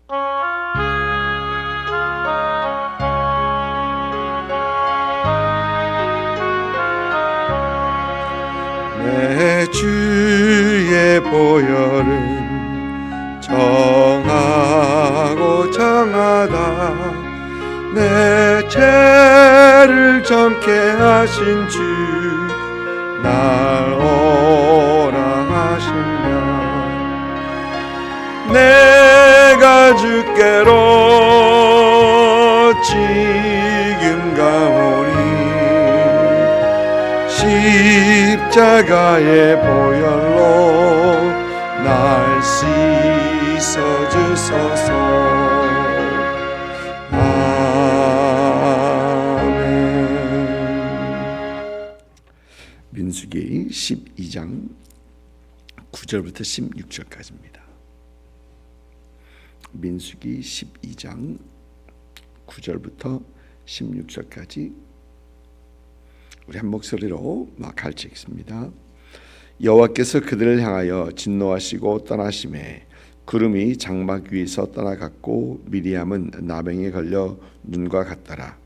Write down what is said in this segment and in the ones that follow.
내 주의 보혈은 정하고 정하다. 내 죄를 젊게 하신 주 날 오라 하신다. 내가 주께로 지금 가오니 십자가의 보혈로 날 씻어주소서. 민수기 12장 9절부터 16절까지입니다. 민수기 12장 9절부터 16절까지 우리 한 목소리로 같이 읽습니다. 여호와께서 그들을 향하여 진노하시고 떠나심에 구름이 장막 위에서 떠나갔고 미리암은 나병에 걸려 눈과 같더라.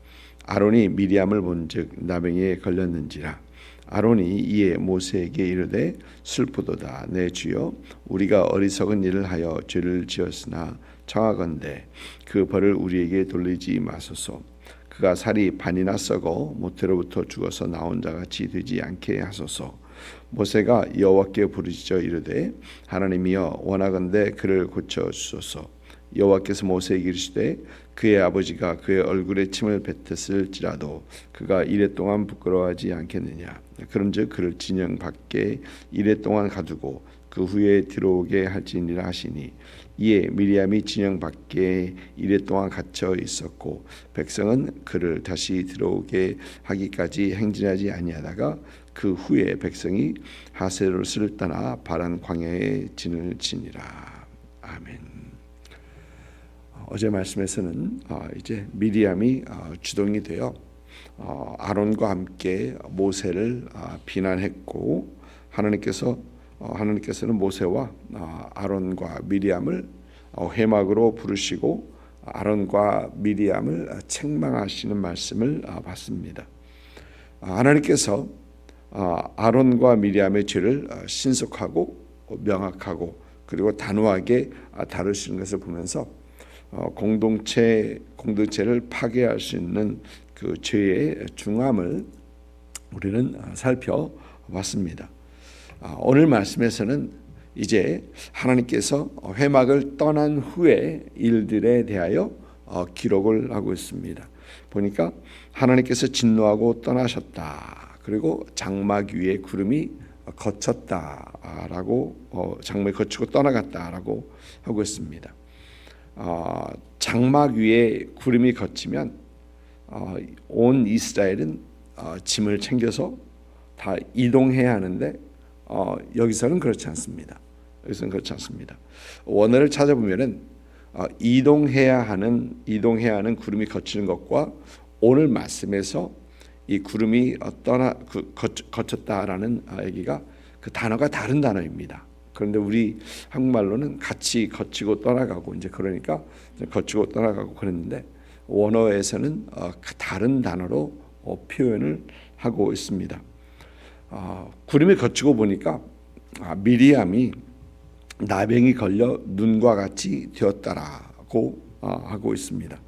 아론이 미리암을 본즉 나병에 걸렸는지라. 아론이 이에 모세에게 이르되 슬프도다. 내 주여, 우리가 어리석은 일을 하여 죄를 지었으나 청하건대 그 벌을 우리에게 돌리지 마소서. 그가 살이 반이나 썩어 모태로부터 죽어서 나온 자같이 되지 않게 하소서. 모세가 여호와께 부르짖어 이르되 하나님이여, 원하건대 그를 고쳐 주소서. 여호와께서 모세에게 이르시되 그의 아버지가 그의 얼굴에 침을 뱉었을지라도 그가 이레 동안 부끄러워하지 않겠느냐. 그런즉 그를 진영 밖에 이레 동안 가두고 그 후에 들어오게 할지니라 하시니, 이에 미리암이 진영 밖에 이레 동안 갇혀 있었고 백성은 그를 다시 들어오게 하기까지 행진하지 아니하다가 그 후에 백성이 하세롯을 떠나 바란 광야에 진을 치니라. 아멘. 어제 말씀에서는 이제 미리암이 주동이 되어 아론과 함께 모세를 비난했고, 하나님께서는 모세와 아론과 미리암을 회막으로 부르시고 아론과 미리암을 책망하시는 말씀을 봤습니다. 하나님께서 아론과 미리암의 죄를 신속하고 명확하고 그리고 단호하게 다루시는 것을 보면서 공동체를 파괴할 수 있는 그 죄의 중함을 우리는 살펴봤습니다. 오늘 말씀에서는 이제 하나님께서 회막을 떠난 후의 일들에 대하여 기록을 하고 있습니다. 보니까 하나님께서 진노하고 떠나셨다. 그리고 장막 위에 구름이 거쳤다라고, 장막이 거치고 떠나갔다라고 하고 있습니다. 장막 위에 구름이 거치면 온 이스라엘은 짐을 챙겨서 다 이동해야 하는데 여기서는 그렇지 않습니다. 원어를 찾아보면은 이동해야 하는 구름이 거치는 것과 오늘 말씀에서 이 구름이 거쳤다라는 얘기가 그 단어가 다른 단어입니다. 그런데 우리 한국말로는 같이 거치고 떠나가고, 이제 그러니까 거치고 떠나가고 그랬는데 원어에서는 다른 단어로 표현을 하고 있습니다. 구름이 거치고 보니까 미리암이 나병이 걸려 눈과 같이 되었다라고 하고 있습니다.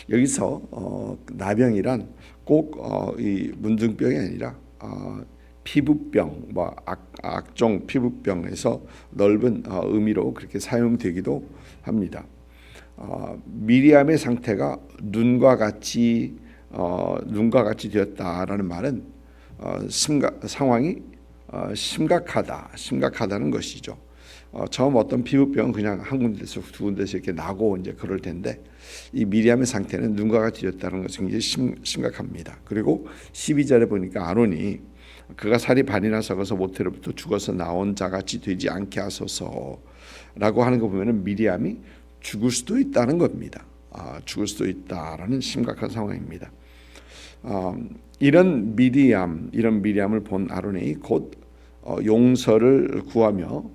여기서 나병이란 꼭 이 문둥병이 아니라 피부병, 악종 피부병에서 넓은 의미로 그렇게 사용되기도 합니다. 미리암의 상태가 눈과 같이 되었다라는 말은 상황이 심각하다는 것이죠. 처음 어떤 피부병은 그냥 한 군데서 두 군데서 이렇게 나고 이제 그럴 텐데, 이 미리암의 상태는 눈과 같이 되었다는 것은 굉장히 심각합니다. 그리고 12절에 보니까 아론이 그가 살이 반이나 썩어서 모태로부터 죽어서 나온 자같이 되지 않게 하소서라고 하는 거 보면은 미리암이 죽을 수도 있다는 겁니다. 죽을 수도 있다라는 심각한 상황입니다. 이런 미리암을 본 아론이 곧 용서를 구하며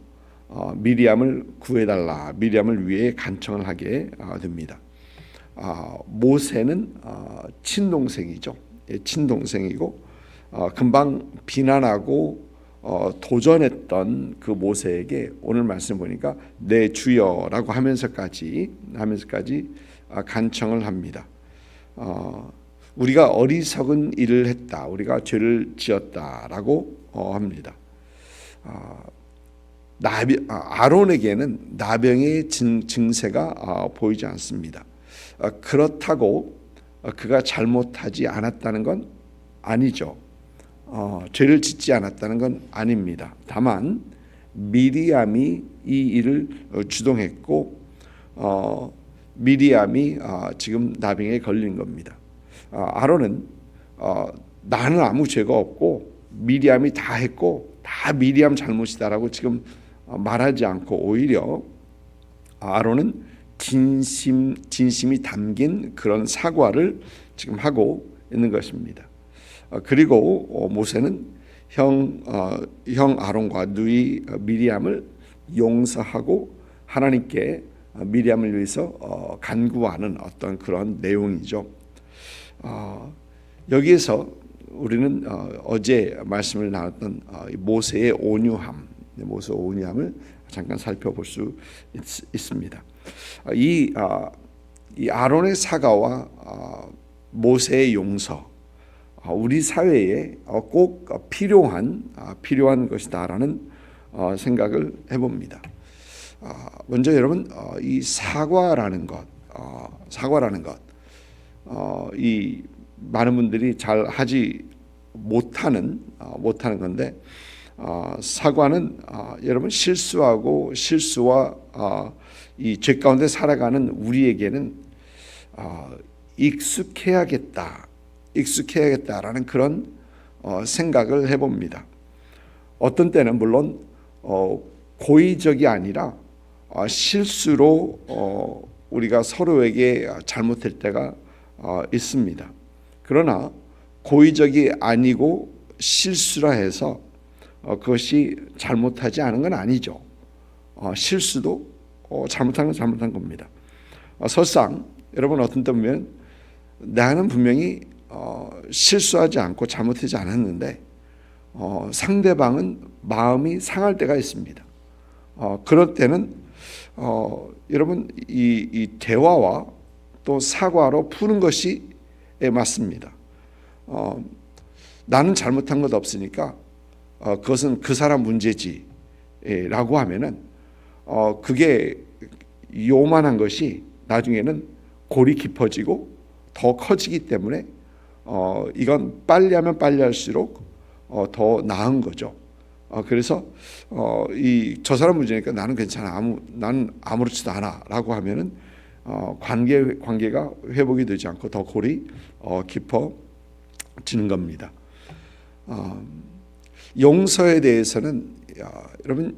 미리암을 구해달라, 미리암을 위해 간청을 하게 됩니다. 모세는 친동생이죠. 친동생이고 금방 비난하고 도전했던 그 모세에게 오늘 말씀 보니까 내 주여라고 하면서까지 간청을 합니다. 우리가 어리석은 일을 했다, 우리가 죄를 지었다라고 합니다. 아론에게는 나병의 증세가 보이지 않습니다. 그렇다고 그가 잘못하지 않았다는 건 아니죠. 죄를 짓지 않았다는 건 아닙니다. 다만 미리암이 이 일을 주동했고 미리암이 지금 나병에 걸린 겁니다. 아론은 나는 아무 죄가 없고 미리암이 다 했고 다 미리암 잘못이다라고 지금 말하지 않고 오히려 아론은 진심이 담긴 그런 사과를 지금 하고 있는 것입니다. 그리고 모세는 형 아론과 누이 미리암을 용서하고 하나님께 미리암을 위해서 간구하는 어떤 그런 내용이죠. 여기에서 우리는 어제 말씀을 나눴던 모세의 온유함을 잠깐 살펴볼 수 있습니다. 이 아론의 사과와 모세의 용서, 우리 사회에 꼭 필요한 것이다라는 생각을 해봅니다. 먼저 여러분, 이 사과라는 것, 이 많은 분들이 잘 하지 못하는 건데, 사과는 여러분 실수와 이 죄 가운데 살아가는 우리에게는 익숙해야겠다라는 그런 생각을 해봅니다. 어떤 때는 물론 고의적이 아니라 실수로 우리가 서로에게 잘못할 때가 있습니다. 그러나 고의적이 아니고 실수라 해서 그것이 잘못하지 않은 건 아니죠. 실수도 잘못한 건 잘못한 겁니다. 설상 여러분 어떤 때 보면 나는 분명히 실수하지 않고 잘못하지 않았는데 상대방은 마음이 상할 때가 있습니다. 그럴 때는 여러분 이 대화와 또 사과로 푸는 것이 맞습니다. 나는 잘못한 것 없으니까 그것은 그 사람 문제지라고 하면은 그게 요만한 것이 나중에는 골이 깊어지고 더 커지기 때문에 이건 빨리 하면 빨리 할수록 더 나은 거죠. 그래서 저 사람 문제니까 나는 괜찮아, 나는 아무렇지도 않아라고 하면은 관계가 회복이 되지 않고 더 골이 깊어지는 겁니다. 용서에 대해서는 여러분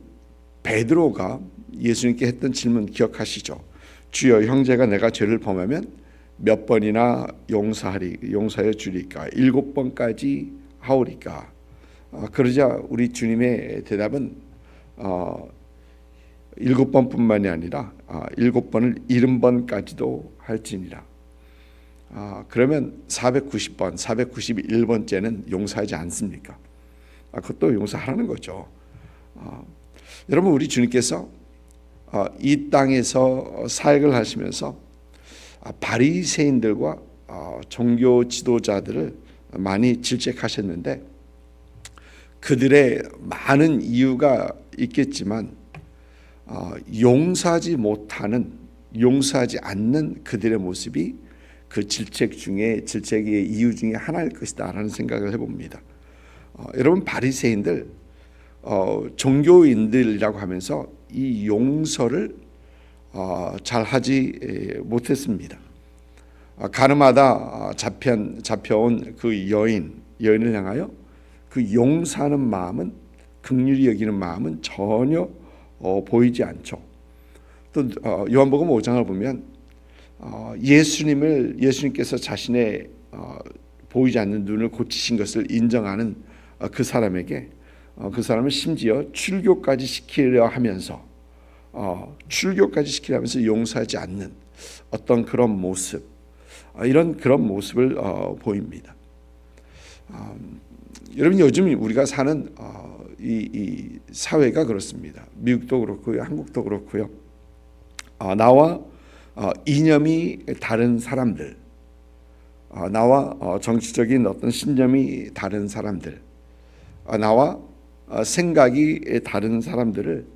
베드로가 예수님께 했던 질문 기억하시죠? 주여, 형제가 내가 죄를 범하면 몇 번이나 용서해 주리까? 7번까지 하오리까? 그러자 우리 주님의 대답은 7번뿐만이 아니라 7번을 70번까지도 할지니라. 그러면 490번, 491번째는 용서하지 않습니까? 그것도 용서하라는 거죠. 여러분, 우리 주님께서 이 땅에서 사역을 하시면서 바리새인들과 종교 지도자들을 많이 질책하셨는데 그들의 많은 이유가 있겠지만 용서하지 않는 그들의 모습이 그 질책의 이유 중에 하나일 것이다라는 생각을 해봅니다. 여러분, 바리새인들 종교인들이라고 하면서 이 용서를 잘 하지 못했습니다. 가늠하다 잡혀온 그 여인을 향하여 그 용서하는 마음은, 긍휼히 여기는 마음은 전혀 보이지 않죠. 또 요한복음 5장을 보면 예수님께서 자신의 보이지 않는 눈을 고치신 것을 인정하는 그 사람에게 그 사람을 심지어 출교까지 시키려 하면서 용서하지 않는 어떤 그런 모습, 이런 그런 모습을 보입니다. 여러분, 요즘 우리가 사는 이 사회가 그렇습니다. 미국도 그렇고요, 한국도 그렇고요. 나와 이념이 다른 사람들, 나와 정치적인 어떤 신념이 다른 사람들, 나와 생각이 다른 사람들을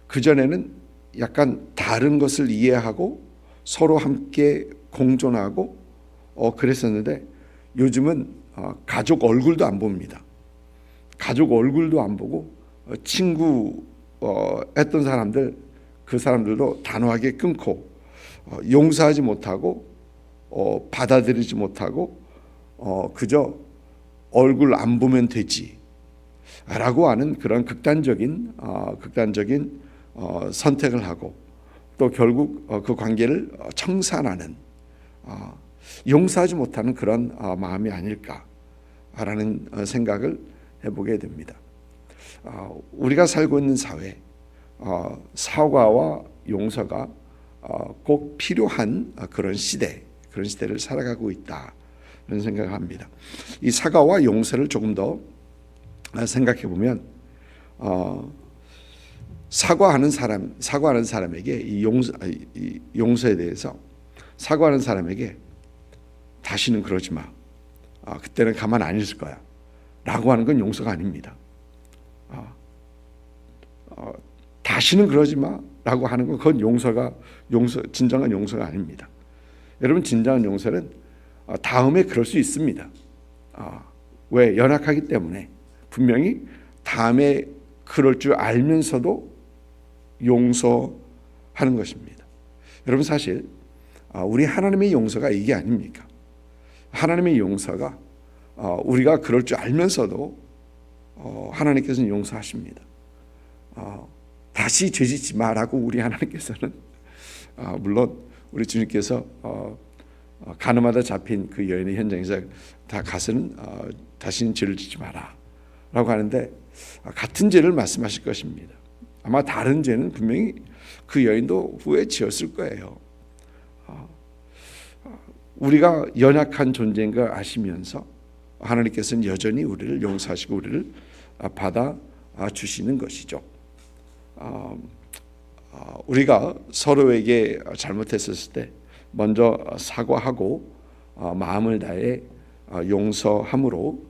그전에는 약간 다른 것을 이해하고 서로 함께 공존하고 그랬었는데, 요즘은 가족 얼굴도 안 봅니다. 가족 얼굴도 안 보고 친구 했던 사람들, 그 사람들도 단호하게 끊고 용서하지 못하고 받아들이지 못하고 그저 얼굴 안 보면 되지 라고 하는 그런 극단적인 선택을 하고, 또 결국 그 관계를 청산하는, 용서하지 못하는 그런 마음이 아닐까라는 생각을 해보게 됩니다. 우리가 살고 있는 사회, 사과와 용서가 꼭 필요한 그런 시대를 살아가고 있다는 생각을 합니다. 이 사과와 용서를 조금 더 생각해 보면, 사과하는 사람에게 이 용서에 대해서 사과하는 사람에게 다시는 그러지 마, 그때는 가만 안 있을 거야 라고 하는 건 용서가 아닙니다. 다시는 그러지 마 라고 하는 건 그건 진정한 용서가 아닙니다. 여러분, 진정한 용서는 다음에 그럴 수 있습니다. 왜? 연약하기 때문에. 분명히 다음에 그럴 줄 알면서도 용서하는 것입니다. 여러분, 사실 우리 하나님의 용서가 이게 아닙니까? 하나님의 용서가 우리가 그럴 줄 알면서도 하나님께서는 용서하십니다. 다시 죄짓지 마라고 우리 하나님께서는, 물론 우리 주님께서 가늠하다 잡힌 그 여인의 현장에서 다 가서는 다시는 죄를 짓지 마라 라고 하는데, 같은 죄를 말씀하실 것입니다. 아마 다른 죄는 분명히 그 여인도 후에 지었을 거예요. 우리가 연약한 존재인 걸 아시면서 하나님께서는 여전히 우리를 용서하시고 우리를 받아 주시는 것이죠. 우리가 서로에게 잘못했을 때 먼저 사과하고 마음을 다해 용서함으로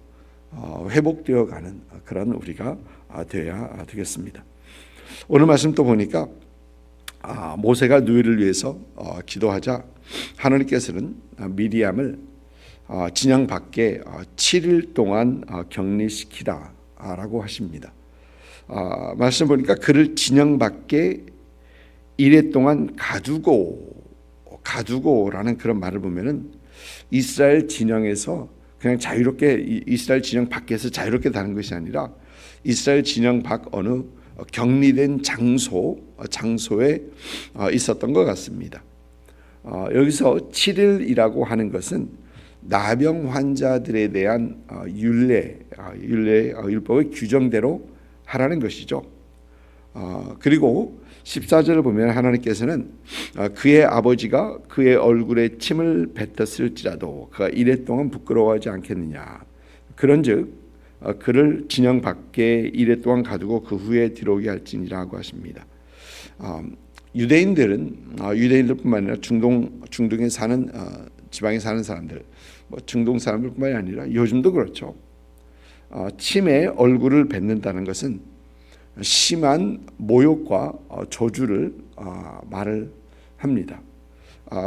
회복되어 가는 그런 우리가 되어야 되겠습니다. 오늘 말씀 또 보니까 모세가 누이를 위해서 기도하자 하나님께서는 미리암을 진영 밖에 7일 동안 격리시키라 라고 하십니다. 말씀 보니까 그를 진영 밖에 이래 동안 가두고라는 그런 말을 보면은 이스라엘 진영에서 그냥 자유롭게, 이스라엘 진영 밖에서 자유롭게 다는 것이 아니라 이스라엘 진영 밖 어느 격리된 장소에 있었던 것 같습니다. 여기서 7일이라고 하는 것은 나병 환자들에 대한 율법의 규정대로 하라는 것이죠. 그리고 14절을 보면 하나님께서는 그의 아버지가 그의 얼굴에 침을 뱉었을지라도 그가 이래 동안 부끄러워하지 않겠느냐. 그런즉 그를 진영 밖에 이래 동안 가두고 그 후에 들어오게 할지니라고 하십니다. 유대인들뿐만 아니라 중동에 사는 지방에 사는 사람들, 중동 사람들뿐만이 아니라 요즘도 그렇죠. 침에 얼굴을 뱉는다는 것은 심한 모욕과 저주를 말을 합니다.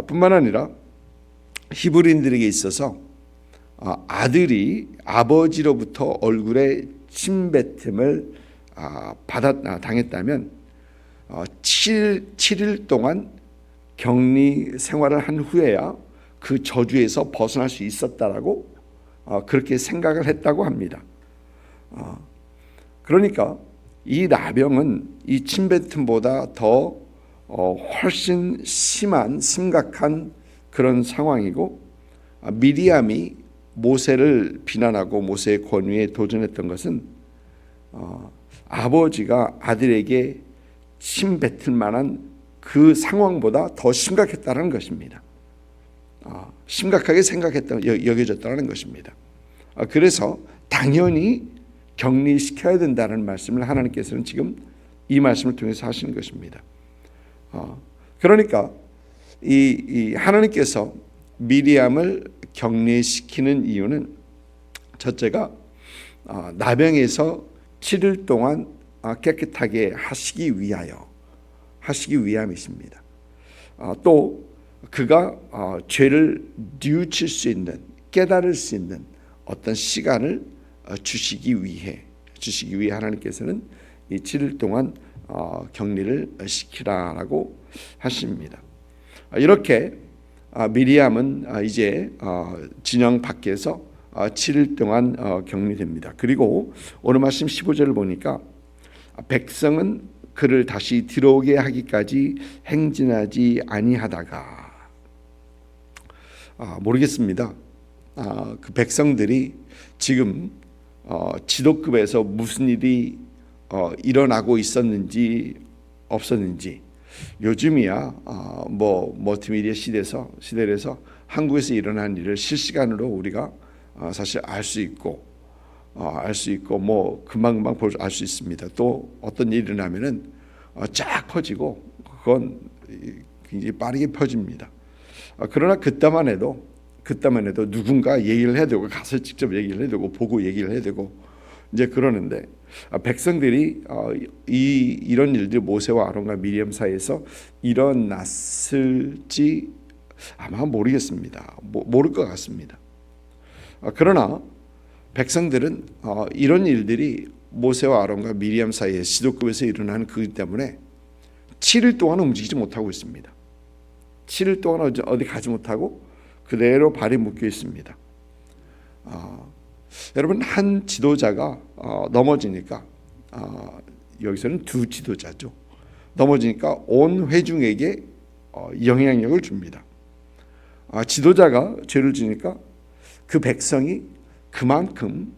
뿐만 아니라 히브리인들에게 있어서 아들이 아버지로부터 얼굴에 침뱉음을 당했다면 7일 동안 격리 생활을 한 후에야 그 저주에서 벗어날 수 있었다라고 그렇게 생각을 했다고 합니다. 그러니까 이 나병은 이 침뱉음보다 더 훨씬 심각한 그런 상황이고, 미리암이 모세를 비난하고 모세의 권위에 도전했던 것은 아버지가 아들에게 침 뱉을 만한 그 상황보다 더 심각했다는 것입니다. 심각하게 여겨졌다는 것입니다. 그래서 당연히 격리시켜야 된다는 말씀을 하나님께서는 지금 이 말씀을 통해서 하시는 것입니다. 그러니까 이 하나님께서 미리암을 격리시키는 이유는 첫째가 나병에서 7일 동안 깨끗하게 하시기 위함이십니다. 또 그가 죄를 뉘우칠 수 있는, 깨달을 수 있는 어떤 시간을 주시기 위해 하나님께서는 이 7일 동안 격리를 시키라라고 하십니다. 이렇게 미리암은 이제 진영 밖에서 7일 동안 격리됩니다. 그리고 오늘 말씀 15절을 보니까 백성은 그를 다시 들어오게 하기까지 행진하지 아니하다가, 모르겠습니다. 그 백성들이 지금 지도급에서 무슨 일이 일어나고 있었는지 없었는지, 요즘이야 멀티미디어 시대에서 한국에서 일어난 일을 실시간으로 우리가 사실 알 수 있고 뭐 금방금방 알 수 있습니다. 또 어떤 일이 일어나면은 쫙 퍼지고 그건 굉장히 빠르게 퍼집니다. 그러나 그때만 해도 누군가 얘기를 해야 되고, 가서 직접 얘기를 해야 되고, 보고 얘기를 해야 되고 이제 그러는데, 백성들이 이런 일들이 모세와 아론과 미리암 사이에서 일어났을지 아마 모르겠습니다. 모를 것 같습니다. 그러나 백성들은 이런 일들이 모세와 아론과 미리암 사이에 지도급에서 일어나는 그것 때문에 7일 동안 움직이지 못하고 있습니다. 7일 동안 어디 가지 못하고 그대로 발이 묶여 있습니다. 여러분, 한 지도자가 넘어지니까, 여기서는 두 지도자죠. 넘어지니까 온 회중에게 영향력을 줍니다. 지도자가 죄를 지니까 그 백성이 그만큼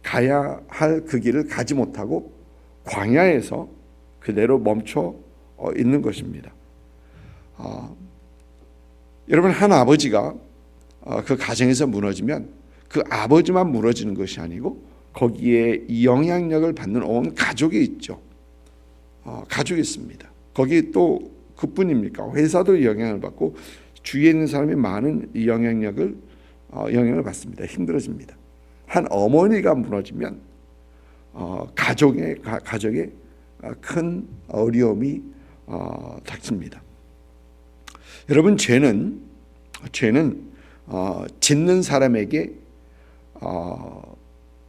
가야 할 그 길을 가지 못하고 광야에서 그대로 멈춰 있는 것입니다. 여러분, 한 아버지가 그 가정에서 무너지면 그 아버지만 무너지는 것이 아니고 거기에 영향력을 받는 온 가족이 있죠. 가족이 있습니다. 거기 또 그뿐입니까? 회사도 영향을 받고 주위에 있는 사람이 많은 영향을 받습니다. 힘들어집니다. 한 어머니가 무너지면 가족에 큰 어려움이 닥칩니다. 여러분, 죄는 짓는 사람에게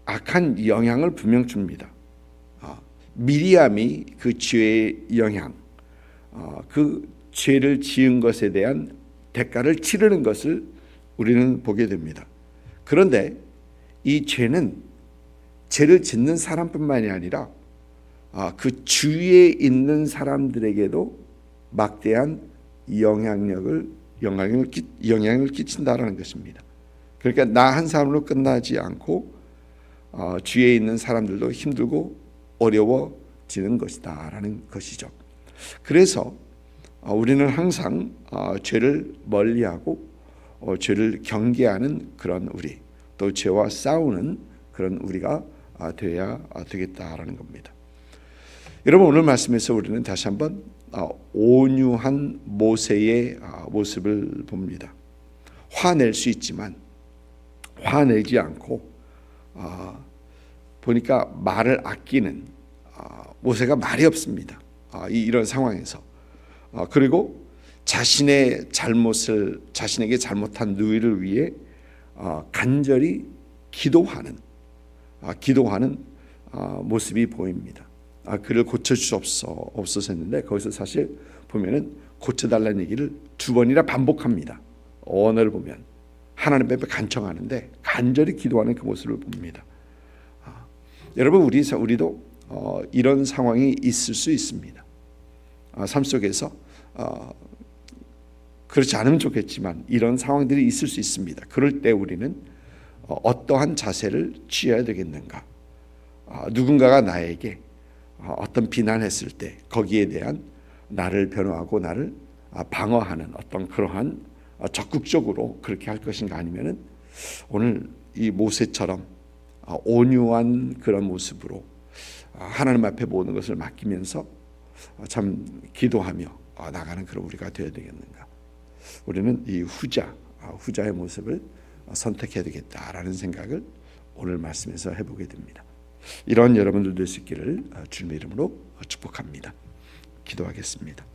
악한 영향을 분명 줍니다. 미리암이 그 죄의 영향, 그 죄를 지은 것에 대한 대가를 치르는 것을 우리는 보게 됩니다. 그런데 이 죄는 죄를 짓는 사람뿐만이 아니라 그 주위에 있는 사람들에게도 막대한 영향을 끼친다라는 것입니다. 그러니까 나 한 사람으로 끝나지 않고 주위에 있는 사람들도 힘들고 어려워지는 것이다라는 것이죠. 그래서 우리는 항상 죄를 멀리하고 죄를 경계하는 그런 우리, 또 죄와 싸우는 그런 우리가 되어야 되겠다라는 겁니다. 여러분, 오늘 말씀에서 우리는 다시 한번 온유한 모세의 모습을 봅니다. 화낼 수 있지만 화내지 않고 보니까 말을 아끼는 모세가 말이 없습니다. 이런 상황에서 그리고 자신의 잘못을, 자신에게 잘못한 누이를 위해 간절히 기도하는 모습이 보입니다. 그를 고쳐주옵소서 했는데 거기서 사실 보면은 고쳐달라는 얘기를 두 번이나 반복합니다. 언어를 보면 하나님 앞에 간청하는데 간절히 기도하는 그 모습을 봅니다. 여러분, 우리도 이런 상황이 있을 수 있습니다. 삶 속에서 그렇지 않으면 좋겠지만 이런 상황들이 있을 수 있습니다. 그럴 때 우리는 어떠한 자세를 취해야 되겠는가? 누군가가 나에게 어떤 비난했을 때 거기에 대한 나를 변호하고 나를 방어하는 어떤 그러한 적극적으로 그렇게 할 것인가, 아니면은 오늘 이 모세처럼 온유한 그런 모습으로 하나님 앞에 모든 것을 맡기면서 참 기도하며 나가는 그런 우리가 되어야 되겠는가? 우리는 이 후자의 모습을 선택해야 되겠다라는 생각을 오늘 말씀에서 해보게 됩니다. 이런 여러분들 될 수 있기를 주님의 이름으로 축복합니다. 기도하겠습니다.